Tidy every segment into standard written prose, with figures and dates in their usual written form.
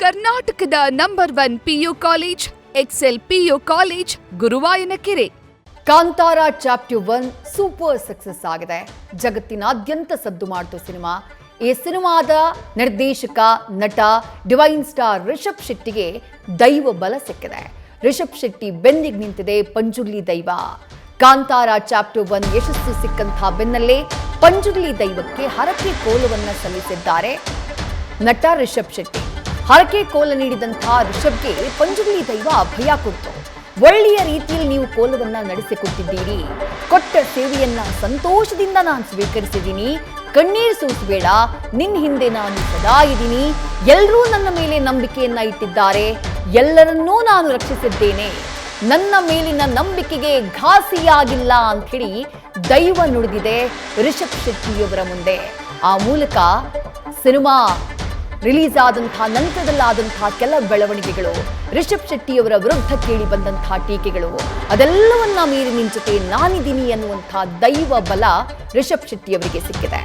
ಕರ್ನಾಟಕದ number 1 PU college Excel PU college Guruvayanakere. Kantara chapter 1 super success ಆಗಿದೆ. ಜಗತ್ತಿನಾದ್ಯಂತ ಸದ್ದು ಮಾಡಿತು ಸಿನಿಮಾ. ಈ ಸಿನಿಮಾದ ನಿರ್ದೇಶಕ ನಟ ಡಿವೈನ್ ಸ್ಟಾರ್ ರಿಷಬ್ ಶೆಟ್ಟಿಗೆ ದೈವ ಬಲ ಸಿಕ್ಕಿದೆ. ರಿಷಬ್ ಶೆಟ್ಟಿ ಬೆನ್ನಿಗೆ ನಿಂತಿದೆ ಪಂಜುರ್ಲಿ ದೈವ. ಕಾಂತಾರ ಚಾಪ್ಟರ್ 1 ಯಶಸ್ಸು ಸಿಕ್ಕಂತಹ ಬೆನ್ನಲ್ಲೇ ಪಂಜುರ್ಲಿ ದೈವಕ್ಕೆ ಹರಕೆ ಕೋಲವನ್ನ ಸಲ್ಲಿಸಿದ್ದಾರೆ ನಟ ರಿಷಬ್ ಶೆಟ್ಟಿ. ಹರಕೆ ಕೋಲ ನೀಡಿದಂತಹ ರಿಷಬ್ಗೆ ಪಂಜುರ್ಲಿ ದೈವ ಅಭಯ ಕೊಡ್ತು. ಒಳ್ಳೆಯ ರೀತಿಯಲ್ಲಿ ನೀವು ಕೋಲವನ್ನ ನಡೆಸಿಕೊಟ್ಟಿದ್ದೀರಿ. ಕೊಟ್ಟ ಸೇವೆಯನ್ನ ಸಂತೋಷದಿಂದ ನಾನು ಸ್ವೀಕರಿಸಿದ್ದೀನಿ. ಕಣ್ಣೀರು ಸುರಿಸಬೇಡ, ನಿನ್ನ ಹಿಂದೆ ನಾನು ಸದಾ ಇದ್ದೀನಿ. ಎಲ್ಲರೂ ನನ್ನ ಮೇಲೆ ನಂಬಿಕೆಯನ್ನ ಇಟ್ಟಿದ್ದಾರೆ. ಎಲ್ಲರನ್ನೂ ನಾನು ರಕ್ಷಿಸಿದ್ದೇನೆ. ನನ್ನ ಮೇಲಿನ ನಂಬಿಕೆಗೆ ಘಾಸಿಯಾಗಿಲ್ಲ ಅಂತ ಹೇಳಿ ದೈವ ನುಡಿದಿದೆ ರಿಷಬ್ ಶೆಟ್ಟಿಯವರ ಮುಂದೆ. ಆ ಮೂಲಕ ಸಿನಿಮಾ ರಿಲೀಸ್ ಆದಂತಹ ನಂತರದಲ್ಲಾದಂತಹ ಕೆಲ ಬೆಳವಣಿಗೆಗಳು, ರಿಷಬ್ ಶೆಟ್ಟಿಯವರ ವಿರುದ್ಧ ಕೇಳಿ ಬಂದಂತಹ ಟೀಕೆಗಳು, ಅದೆಲ್ಲವನ್ನ ಮೀರಿ ನಿನ್ನ ಜೊತೆ ನಾನಿದ್ದೀನಿ ಅನ್ನುವಂತಹ ದೈವ ಬಲ ರಿಷಬ್ ಶೆಟ್ಟಿಯವರಿಗೆ ಸಿಕ್ಕಿದೆ.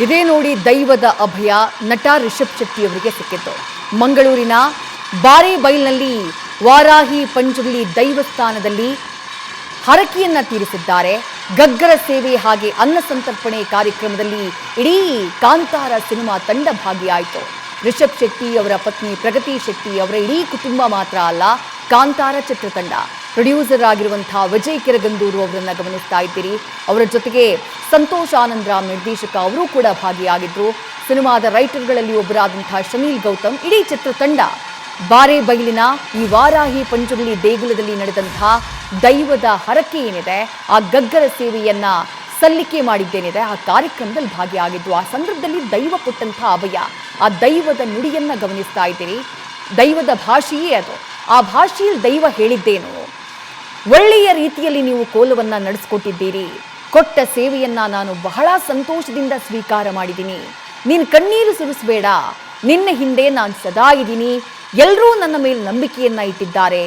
ಇದೇ ನೋಡಿ ದೈವದ ಅಭಯ ನಟ ರಿಷಬ್ ಶೆಟ್ಟಿಯವರಿಗೆ ಸಿಕ್ಕಿತ್ತು. ಮಂಗಳೂರಿನ ಬಾರೇಬೈಲ್ನಲ್ಲಿ ವಾರಾಹಿ ಪಂಜುರ್ಲಿ ದೈವಸ್ಥಾನದಲ್ಲಿ ಹರಕೆಯನ್ನ ತೀರಿಸಿದ್ದಾರೆ. ಗಗ್ಗರ ಸೇವೆ ಹಾಗೆ ಅನ್ನ ಸಂತರ್ಪಣೆ ಕಾರ್ಯಕ್ರಮದಲ್ಲಿ ಇಡೀ ಕಾಂತಾರ ಸಿನಿಮಾ ತಂಡ ಭಾಗಿಯಾಯಿತು. ರಿಷಬ್ ಶೆಟ್ಟಿ ಅವರ ಪತ್ನಿ ಪ್ರಗತಿ ಶೆಟ್ಟಿ ಅವರ ಇಡೀ ಕುಟುಂಬ ಮಾತ್ರ ಅಲ್ಲ, ಕಾಂತಾರ ಚಿತ್ರತಂಡ ಪ್ರೊಡ್ಯೂಸರ್ ಆಗಿರುವಂತಹ ವಿಜಯ್ ಕಿರಗಂದೂರು ಅವರನ್ನ ಗಮನಿಸ್ತಾ ಇದ್ದೀರಿ. ಅವರ ಜೊತೆಗೆ ಸಂತೋಷ್ ಆನಂದರಾಮ್ ನಿರ್ದೇಶಕ ಅವರು ಕೂಡ ಭಾಗಿಯಾಗಿದ್ರು. ಸಿನಿಮಾದ ರೈಟರ್ಗಳಲ್ಲಿ ಒಬ್ಬರಾದಂತಹ ಶಮೀಲ್ ಗೌತಮ್, ಇಡೀ ಚಿತ್ರತಂಡ ಬಾರೇಬೈಲಿನ ಈ ವಾರಾಹಿ ಪಂಜುರ್ಲಿ ದೇಗುಲದಲ್ಲಿ ನಡೆದಂತಹ ದೈವದ ಹರಕೆ ಏನಿದೆ, ಆ ಗಗ್ಗರ ಸೇವೆಯನ್ನ ಸಲ್ಲಿಕೆ ಮಾಡಿದ್ದೇನಿದೆ, ಆ ಕಾರ್ಯಕ್ರಮದಲ್ಲಿ ಭಾಗಿಯಾಗಿದ್ರು. ಆ ಸಂದರ್ಭದಲ್ಲಿ ದೈವ ಕೊಟ್ಟಂತಹ ಅಭಯ, ಆ ದೈವದ ನುಡಿಯನ್ನ ಗಮನಿಸ್ತಾ ಇದ್ದೀರಿ. ದೈವದ ಭಾಷೆಯೇ ಅದು. ಆ ಭಾಷೆಯಲ್ಲಿ ದೈವ ಹೇಳಿದ್ದೇನು, ಒಳ್ಳೆಯ ರೀತಿಯಲ್ಲಿ ನೀವು ಕೋಲವನ್ನ ನಡೆಸಿಕೊಟ್ಟಿದ್ದೀರಿ. ಕೊಟ್ಟ ಸೇವೆಯನ್ನ ನಾನು ಬಹಳ ಸಂತೋಷದಿಂದ ಸ್ವೀಕಾರ ಮಾಡಿದ್ದೀನಿ. ನೀನು ಕಣ್ಣೀರು ಸುರಿಸಬೇಡ, ನಿನ್ನ ಹಿಂದೆ ನಾನು ಸದಾ ಇದ್ದೀನಿ. ಎಲ್ಲರೂ ನನ್ನ ಮೇಲೆ ನಂಬಿಕೆಯನ್ನ ಇಟ್ಟಿದ್ದಾರೆ.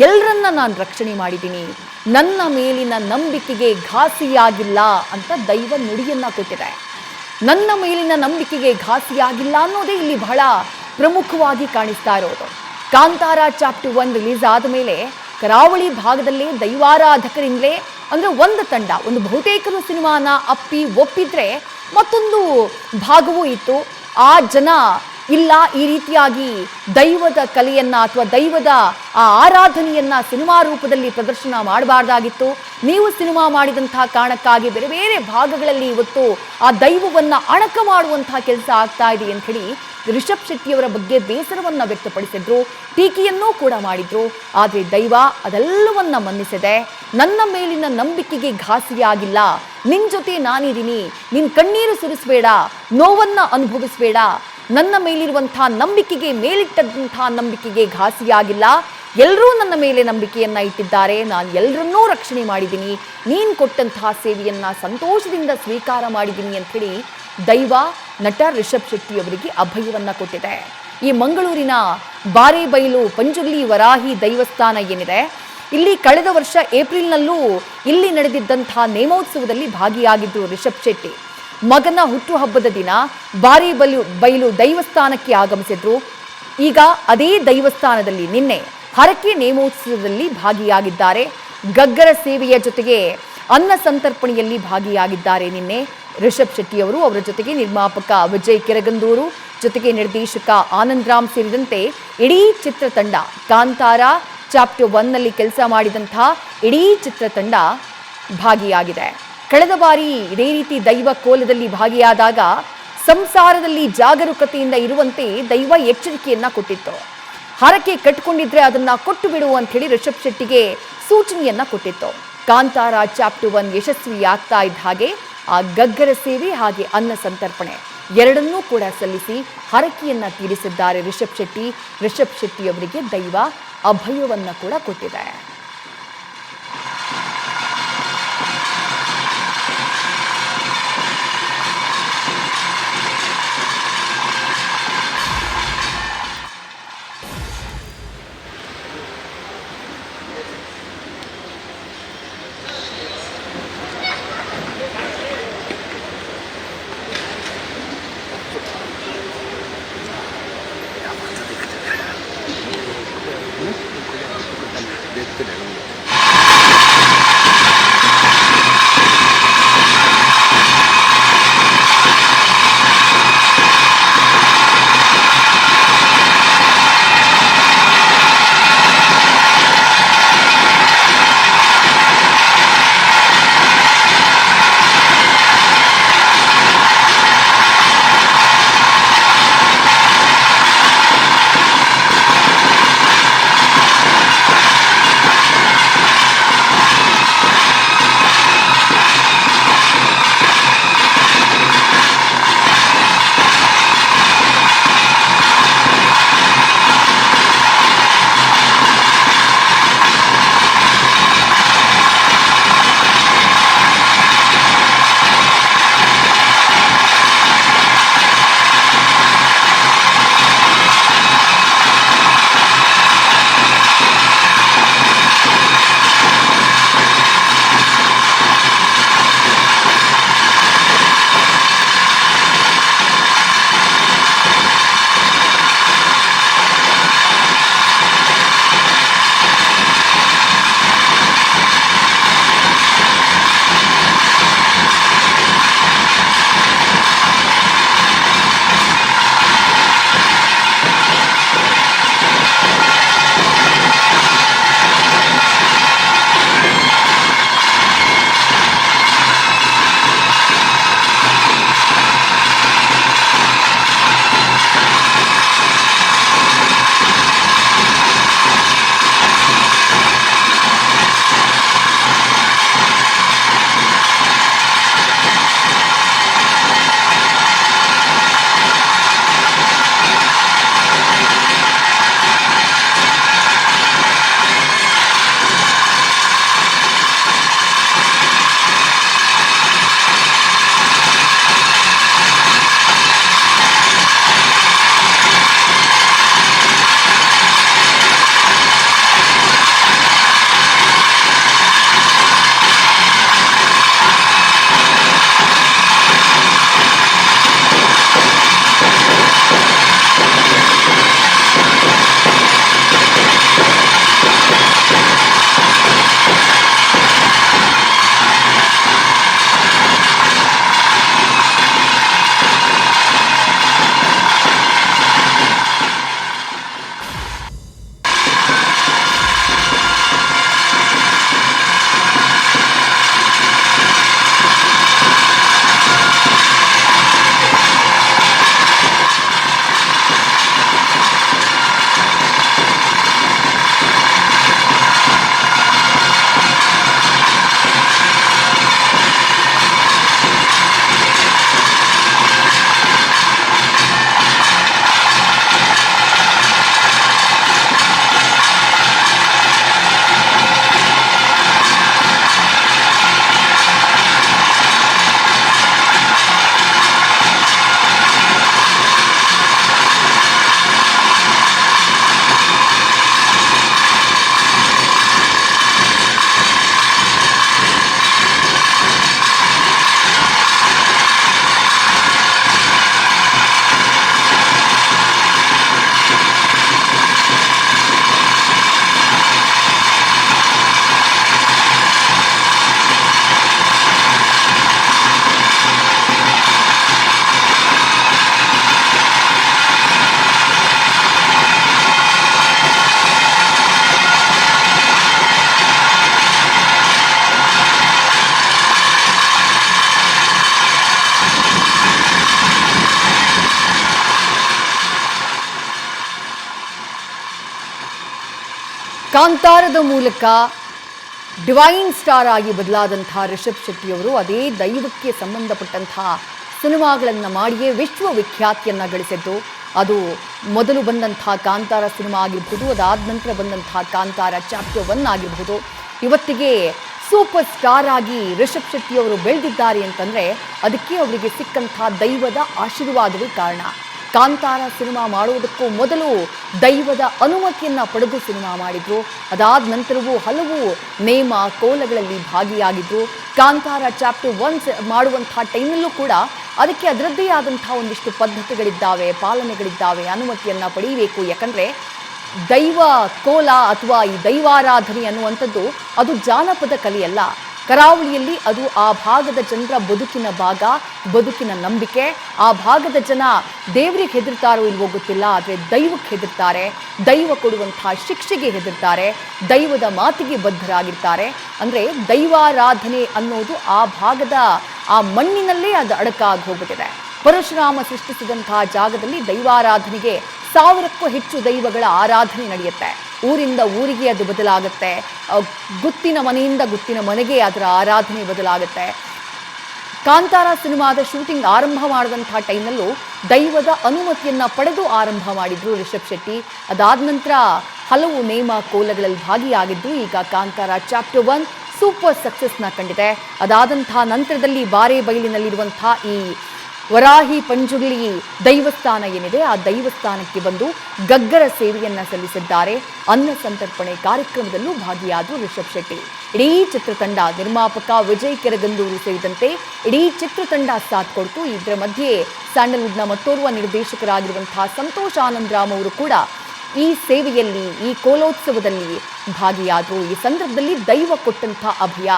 ಎಲ್ಲರನ್ನ ನಾನು ರಕ್ಷಣೆ ಮಾಡಿದ್ದೀನಿ. ನನ್ನ ಮೇಲಿನ ನಂಬಿಕೆಗೆ ಘಾಸಿಯಾಗಿಲ್ಲ ಅಂತ ದೈವ ನುಡಿಯನ್ನ ಕೊಟ್ಟಿದೆ. ನನ್ನ ಮೇಲಿನ ನಂಬಿಕೆಗೆ ಘಾಸಿಯಾಗಿಲ್ಲ ಅನ್ನೋದೇ ಇಲ್ಲಿ ಬಹಳ ಪ್ರಮುಖವಾಗಿ ಕಾಣಿಸ್ತಾ ಇರೋದು. ಕಾಂತಾರ ಚಾಪ್ಟರ್ 1 ರಿಲೀಸ್ ಆದ ಮೇಲೆ ಕರಾವಳಿ ಭಾಗದಲ್ಲೇ ದೈವಾರಾಧಕರಿಂದಲೇ ಅಂದರೆ ಒಂದು ತಂಡ, ಒಂದು ಬಹುತೇಕರು ಸಿನಿಮಾನ ಒಪ್ಪಿದ್ರೆ ಮತ್ತೊಂದು ಭಾಗವೂ ಇತ್ತು. ಆ ಜನ ಇಲ್ಲ, ಈ ರೀತಿಯಾಗಿ ದೈವದ ಕಲೆಯನ್ನ ಅಥವಾ ದೈವದ ಆ ಆರಾಧನೆಯನ್ನ ಸಿನಿಮಾ ರೂಪದಲ್ಲಿ ಪ್ರದರ್ಶನ ಮಾಡಬಾರ್ದಾಗಿತ್ತು. ನೀವು ಸಿನಿಮಾ ಮಾಡಿದಂತಹ ಕಾರಣಕ್ಕಾಗಿ ಬೇರೆ ಬೇರೆ ಭಾಗಗಳಲ್ಲಿ ಇವತ್ತು ಆ ದೈವವನ್ನ ಅಣಕ ಮಾಡುವಂತಹ ಕೆಲಸ ಆಗ್ತಾ ಇದೆ ಅಂತ ಹೇಳಿ ರಿಷಬ್ ಶೆಟ್ಟಿಯವರ ಬಗ್ಗೆ ಬೇಸರವನ್ನ ವ್ಯಕ್ತಪಡಿಸಿದ್ರು, ಟೀಕೆಯನ್ನೂ ಕೂಡ ಮಾಡಿದ್ರು. ಆದರೆ ದೈವ ಅದೆಲ್ಲವನ್ನ ಮನ್ನಿಸಿದೆ. ನನ್ನ ಮೇಲಿನ ನಂಬಿಕೆಗೆ ಘಾಸಿಯಾಗಿಲ್ಲ, ನಿನ್ ಜೊತೆ ನಾನಿದ್ದೀನಿ, ನಿನ್ ಕಣ್ಣೀರು ಸುರಿಸಬೇಡ, ನೋವನ್ನ ಅನುಭವಿಸಬೇಡ, ನನ್ನ ಮೇಲಿರುವಂತಹ ನಂಬಿಕೆಗೆ, ಮೇಲಿಟ್ಟಂತಹ ನಂಬಿಕೆಗೆ ಘಾಸಿಯಾಗಿಲ್ಲ, ಎಲ್ಲರೂ ನನ್ನ ಮೇಲೆ ನಂಬಿಕೆಯನ್ನ ಇಟ್ಟಿದ್ದಾರೆ, ನಾನು ಎಲ್ಲರನ್ನೂ ರಕ್ಷಣೆ ಮಾಡಿದ್ದೀನಿ, ನೀನು ಕೊಟ್ಟಂತಹ ಸೇವೆಯನ್ನ ಸಂತೋಷದಿಂದ ಸ್ವೀಕಾರ ಮಾಡಿದ್ದೀನಿ ಅಂತ ಹೇಳಿ ದೈವ ನಟ ರಿಷಬ್ ಶೆಟ್ಟಿ ಅವರಿಗೆ ಅಭಯವನ್ನ ಕೊಟ್ಟಿದೆ. ಈ ಮಂಗಳೂರಿನ ಬಾರೇಬೈಲು ಪಂಜುರ್ಲಿ ವರಾಹಿ ದೈವಸ್ಥಾನ ಏನಿದೆ, ಇಲ್ಲಿ ಕಳೆದ ವರ್ಷ ಏಪ್ರಿಲ್ನಲ್ಲೂ ಇಲ್ಲಿ ನಡೆದಿದ್ದಂತಹ ನೇಮೋತ್ಸವದಲ್ಲಿ ಭಾಗಿಯಾಗಿದ್ದರು ರಿಷಬ್ ಶೆಟ್ಟಿ. ಮಗನ ಹುಟ್ಟುಹಬ್ಬದ ದಿನ ಬಾರೇಬೈಲು ದೈವಸ್ಥಾನಕ್ಕೆ ಆಗಮಿಸಿದ್ರು. ಈಗ ಅದೇ ದೈವಸ್ಥಾನದಲ್ಲಿ ನಿನ್ನೆ ಹರಕೆ ನೇಮೋತ್ಸವದಲ್ಲಿ ಭಾಗಿಯಾಗಿದ್ದಾರೆ. ಗಗ್ಗರ ಸೇವೆಯ ಜೊತೆಗೆ ಅನ್ನ ಸಂತರ್ಪಣೆಯಲ್ಲಿ ಭಾಗಿಯಾಗಿದ್ದಾರೆ ನಿನ್ನೆ ರಿಷಬ್ ಶೆಟ್ಟಿ ಅವರು. ಅವರ ಜೊತೆಗೆ ನಿರ್ಮಾಪಕ ವಿಜಯ್ ಕಿರಗಂದೂರು, ಜೊತೆಗೆ ನಿರ್ದೇಶಕ ಆನಂದ್ ರಾಮ್ ಸೇರಿದಂತೆ ಇಡೀ ಚಿತ್ರತಂಡ, ಕಾಂತಾರ ಚಾಪ್ಟರ್ 1ನಲ್ಲಿ ಕೆಲಸ ಮಾಡಿದಂತಹ ಇಡೀ ಚಿತ್ರತಂಡ ಭಾಗಿಯಾಗಿದೆ. ಕಳೆದ ಬಾರಿ ಇದೇ ರೀತಿ ದೈವ ಕೋಲದಲ್ಲಿ ಭಾಗಿಯಾದಾಗ ಸಂಸಾರದಲ್ಲಿ ಜಾಗರೂಕತೆಯಿಂದ ಇರುವಂತೆ ದೈವ ಎಚ್ಚರಿಕೆಯನ್ನ ಕೊಟ್ಟಿತ್ತು. ಹರಕೆ ಕಟ್ಕೊಂಡಿದ್ರೆ ಅದನ್ನ ಕೊಟ್ಟು ಬಿಡು ಅಂತ ಹೇಳಿ ರಿಷಬ್ ಶೆಟ್ಟಿಗೆ ಸೂಚನೆಯನ್ನ ಕೊಟ್ಟಿತ್ತು. ಕಾಂತಾರ ಚಾಪ್ಟರ್ 1 ಯಶಸ್ವಿಯಾಗ್ತಾ ಇದ್ದ ಹಾಗೆ ಆ ಗಗ್ಗರ ಸೇವೆ ಹಾಗೆ ಅನ್ನ ಸಂತರ್ಪಣೆ ಎರಡನ್ನೂ ಕೂಡ ಸಲ್ಲಿಸಿ ಹರಕೆಯನ್ನ ತೀರಿಸಿದ್ದಾರೆ ರಿಷಬ್ ಶೆಟ್ಟಿ. ರಿಷಬ್ ಶೆಟ್ಟಿ ಅವರಿಗೆ ದೈವ ಅಭಯವನ್ನ ಕೂಡ ಕೊಟ್ಟಿದೆ. ಕಾಂತಾರದ ಮೂಲಕ ಡಿವೈನ್ ಸ್ಟಾರ್ ಆಗಿ ಬದಲಾದಂತಹ ರಿಷಬ್ ಶೆಟ್ಟಿಯವರು ಅದೇ ದೈವಕ್ಕೆ ಸಂಬಂಧಪಟ್ಟಂತಹ ಸಿನಿಮಾಗಳನ್ನು ಮಾಡಿಯೇ ವಿಶ್ವವಿಖ್ಯಾತಿಯನ್ನು ಗಳಿಸಿದ್ದು. ಅದು ಮೊದಲು ಬಂದಂತಹ ಕಾಂತಾರ ಸಿನಿಮಾ ಆಗಿರಬಹುದು, ಅದಾದ ನಂತರ ಬಂದಂತಹ ಕಾಂತಾರ ಚಾಪ್ಟರ್ 1 ಆಗಿರಬಹುದು. ಇವತ್ತಿಗೆ ಸೂಪರ್ ಸ್ಟಾರ್ ಆಗಿ ರಿಷಬ್ ಶೆಟ್ಟಿಯವರು ಬೆಳೆದಿದ್ದಾರೆ ಅಂತಂದರೆ ಅದಕ್ಕೆ ಅವರಿಗೆ ಸಿಕ್ಕಂತಹ ದೈವದ ಆಶೀರ್ವಾದವೇ ಕಾರಣ. ಕಾಂತಾರ ಸಿನಿಮಾ ಮಾಡೋದಕ್ಕೂ ಮೊದಲು ದೈವದ ಅನುಮತಿಯನ್ನು ಪಡೆದು ಸಿನಿಮಾ ಮಾಡಿದ್ರು. ಅದಾದ ನಂತರವೂ ಹಲವು ನೇಮ ಕೋಲಗಳಲ್ಲಿ ಭಾಗಿಯಾಗಿದ್ರು. ಕಾಂತಾರ ಚಾಪ್ಟರ್ 1 ಮಾಡುವಂಥ ಟೈಮಲ್ಲೂ ಕೂಡ ಅದಕ್ಕೆ ಅದರದ್ದೇ ಆದಂಥ ಒಂದಿಷ್ಟು ಪದ್ಧತಿಗಳಿದ್ದಾವೆ, ಪಾಲನೆಗಳಿದ್ದಾವೆ, ಅನುಮತಿಯನ್ನು ಪಡೆಯಬೇಕು. ಯಾಕಂದರೆ ದೈವ ಕೋಲ ಅಥವಾ ಈ ದೈವಾರಾಧನೆ ಅನ್ನುವಂಥದ್ದು ಅದು ಜಾನಪದ ಕಲೆಯಲ್ಲ. ಕರಾವಳಿಯಲ್ಲಿ ಅದು ಆ ಭಾಗದ ಜನರ ಬದುಕಿನ ಭಾಗ, ಬದುಕಿನ ನಂಬಿಕೆ. ಆ ಭಾಗದ ಜನ ದೇವರಿಗೆ ಹೆದರ್ತಾರೋ ಇಲ್ವೋ ಗೊತ್ತಿಲ್ಲ, ಆದರೆ ದೈವಕ್ಕೆ ಹೆದರ್ತಾರೆ, ದೈವ ಕೊಡುವಂಥ ಶಿಕ್ಷೆಗೆ ಹೆದರ್ತಾರೆ, ದೈವದ ಮಾತಿಗೆ ಬದ್ಧರಾಗಿರ್ತಾರೆ. ಅಂದರೆ ದೈವಾರಾಧನೆ ಅನ್ನೋದು ಆ ಭಾಗದ ಆ ಮಣ್ಣಿನಲ್ಲೇ ಅದು ಅಡಕಾಗಿ ಹೋಗ್ಬಿಟ್ಟಿದೆ. ಪರಶುರಾಮ ಸೃಷ್ಟಿಸಿದಂತಹ ಜಾಗದಲ್ಲಿ ದೈವಾರಾಧನೆಗೆ 1000ಕ್ಕೂ ಹೆಚ್ಚು ದೈವಗಳ ಆರಾಧನೆ ನಡೆಯುತ್ತೆ. ಊರಿಂದ ಊರಿಗೆ ಅದು ಬದಲಾಗುತ್ತೆ, ಗುತ್ತಿನ ಮನೆಯಿಂದ ಗುತ್ತಿನ ಮನೆಗೆ ಅದರ ಆರಾಧನೆ ಬದಲಾಗುತ್ತೆ. ಕಾಂತಾರ ಸಿನಿಮಾದ ಶೂಟಿಂಗ್ ಆರಂಭ ಮಾಡಿದಂಥ ಟೈಮಲ್ಲೂ ದೈವದ ಅನುಮತಿಯನ್ನು ಪಡೆದು ಆರಂಭ ಮಾಡಿದ್ರು ರಿಷಬ್ ಶೆಟ್ಟಿ. ಅದಾದ ನಂತರ ಹಲವು ನೇಮ ಕೋಲಗಳಲ್ಲಿ ಭಾಗಿಯಾಗಿದ್ದು ಈಗ ಕಾಂತಾರ ಚಾಪ್ಟರ್ 1 ಸೂಪರ್ ಸಕ್ಸಸ್ನ ಕಂಡಿದೆ. ಅದಾದಂಥ ನಂತರದಲ್ಲಿ ಬಾರೆ ಬೈಲಿನಲ್ಲಿರುವಂಥ ಈ ವರಾಹಿ ಪಂಜುರ್ಲಿ ದೈವಸ್ಥಾನ ಏನಿದೆ ಆ ದೈವಸ್ಥಾನಕ್ಕೆ ಬಂದು ಗಗ್ಗರ ಸೇವೆಯನ್ನು ಸಲ್ಲಿಸಿದ್ದಾರೆ. ಅನ್ನ ಸಂತರ್ಪಣೆ ಕಾರ್ಯಕ್ರಮದಲ್ಲೂ ಭಾಗಿಯಾದರು ರಿಷಬ್ ಶೆಟ್ಟಿ. ಇಡೀ ಚಿತ್ರತಂಡ, ನಿರ್ಮಾಪಕ ವಿಜಯ್ ಕೆರಗಂದೂರು ಸೇರಿದಂತೆ ಇಡೀ ಚಿತ್ರತಂಡ ಸಾಥ್ ಕೊಡ್ತು. ಇದರ ಮಧ್ಯೆ ಸ್ಯಾಂಡಲ್ವುಡ್ನ ಮತ್ತೋರ್ವ ನಿರ್ದೇಶಕರಾಗಿರುವಂತಹ ಸಂತೋಷ್ ಆನಂದರಾಮ್ ಅವರು ಕೂಡ ಈ ಸೇವೆಯಲ್ಲಿ, ಈ ಕೋಲೋತ್ಸವದಲ್ಲಿ ಭಾಗಿಯಾದರು. ಈ ಸಂದರ್ಭದಲ್ಲಿ ದೈವ ಕೊಟ್ಟಂಥ ಅಭಯ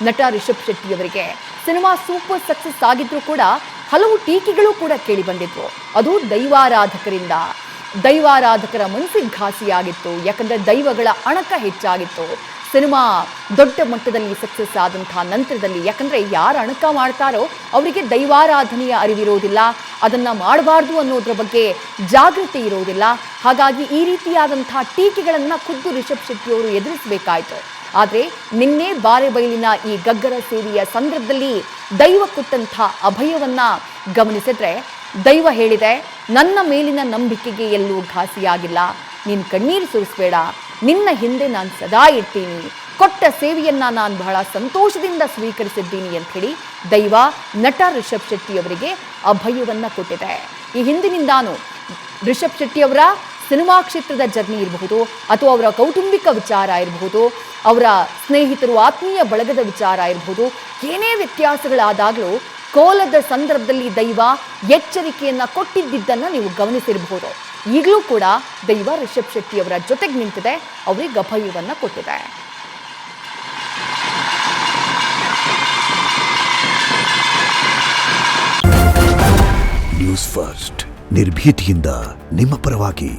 ನಟ ರಿಷಬ್ ಶೆಟ್ಟಿಯವರಿಗೆ. ಸಿನಿಮಾ ಸೂಪರ್ ಸಕ್ಸಸ್ ಆಗಿದ್ರೂ ಕೂಡ ಹಲವು ಟೀಕೆಗಳು ಕೂಡ ಕೇಳಿ ಬಂದಿದ್ವು. ಅದು ದೈವಾರಾಧಕರಿಂದ. ದೈವಾರಾಧಕರ ಮನಸ್ಸಿಗೆ ಘಾಸಿಯಾಗಿತ್ತು. ಯಾಕಂದರೆ ದೈವಗಳ ಅಣಕ ಹೆಚ್ಚಾಗಿತ್ತು. ಸಿನಿಮಾ ದೊಡ್ಡ ಮಟ್ಟದಲ್ಲಿ ಸಕ್ಸಸ್ ಆದಂಥ ನಂತರದಲ್ಲಿ, ಯಾಕಂದರೆ ಯಾರು ಅಣಕ ಮಾಡ್ತಾರೋ ಅವರಿಗೆ ದೈವಾರಾಧನೆಯ ಅರಿವಿರೋದಿಲ್ಲ, ಅದನ್ನು ಮಾಡಬಾರ್ದು ಅನ್ನೋದ್ರ ಬಗ್ಗೆ ಜಾಗೃತಿ ಇರೋದಿಲ್ಲ. ಹಾಗಾಗಿ ಈ ರೀತಿಯಾದಂಥ ಟೀಕೆಗಳನ್ನು ಖುದ್ದು ರಿಷಬ್ ಶೆಟ್ಟಿಯವರು ಎದುರಿಸಬೇಕಾಯಿತು. ಆದರೆ ನಿನ್ನೆ ಬಾರೆ ಬೈಲಿನ ಈ ಗಗ್ಗರ ಸೇವೆಯ ಸಂದರ್ಭದಲ್ಲಿ ದೈವ ಕೊಟ್ಟಂಥ ಅಭಯವನ್ನು ಗಮನಿಸಿದ್ರೆ, ದೈವ ಹೇಳಿದೆ, ನನ್ನ ಮೇಲಿನ ನಂಬಿಕೆಗೆ ಎಲ್ಲೂ ಘಾಸಿಯಾಗಿಲ್ಲ, ನೀನು ಕಣ್ಣೀರು ಸುರಿಸಬೇಡ, ನಿನ್ನ ಹಿಂದೆ ನಾನು ಸದಾ ಇರ್ತೀನಿ, ಕೊಟ್ಟ ಸೇವೆಯನ್ನು ನಾನು ಬಹಳ ಸಂತೋಷದಿಂದ ಸ್ವೀಕರಿಸಿದ್ದೀನಿ ಅಂತ ಹೇಳಿ ದೈವ ನಟ ರಿಷಬ್ ಶೆಟ್ಟಿಯವರಿಗೆ ಅಭಯವನ್ನು ಕೊಟ್ಟಿದೆ. ಈ ಹಿಂದಿನಿಂದಾನು ರಿಷಬ್ ಶೆಟ್ಟಿಯವರ ಸಿನಿಮಾ ಕ್ಷೇತ್ರದ ಜರ್ನಿ ಇರಬಹುದು, ಅಥವಾ ಅವರ ಕೌಟುಂಬಿಕ ವಿಚಾರ ಇರಬಹುದು, ಅವರ ಸ್ನೇಹಿತರು ಆತ್ಮೀಯ ಬಳಗದ ವಿಚಾರ ಇರಬಹುದು, ಏನೇ ವ್ಯತ್ಯಾಸಗಳಾದಾಗಲೂ ಕೋಲದ ಸಂದರ್ಭದಲ್ಲಿ ದೈವ ಎಚ್ಚರಿಕೆಯನ್ನು ಕೊಟ್ಟಿದ್ದನ್ನು ನೀವು ಗಮನಿಸಿರಬಹುದು. ಈಗಲೂ ಕೂಡ ದೈವ ರಿಷಬ್ ಶೆಟ್ಟಿಯವರ ಜೊತೆಗೆ ನಿಂತಿದೆ, ಅವರಿಗೆ ಅಭಯವನ್ನು ಕೊಟ್ಟಿದೆ. ನ್ಯೂಸ್ ಫಸ್ಟ್ ನಿರ್ಭೀತಿಯಿಂದ ನಿಮ್ಮ ಪರವಾಗಿ.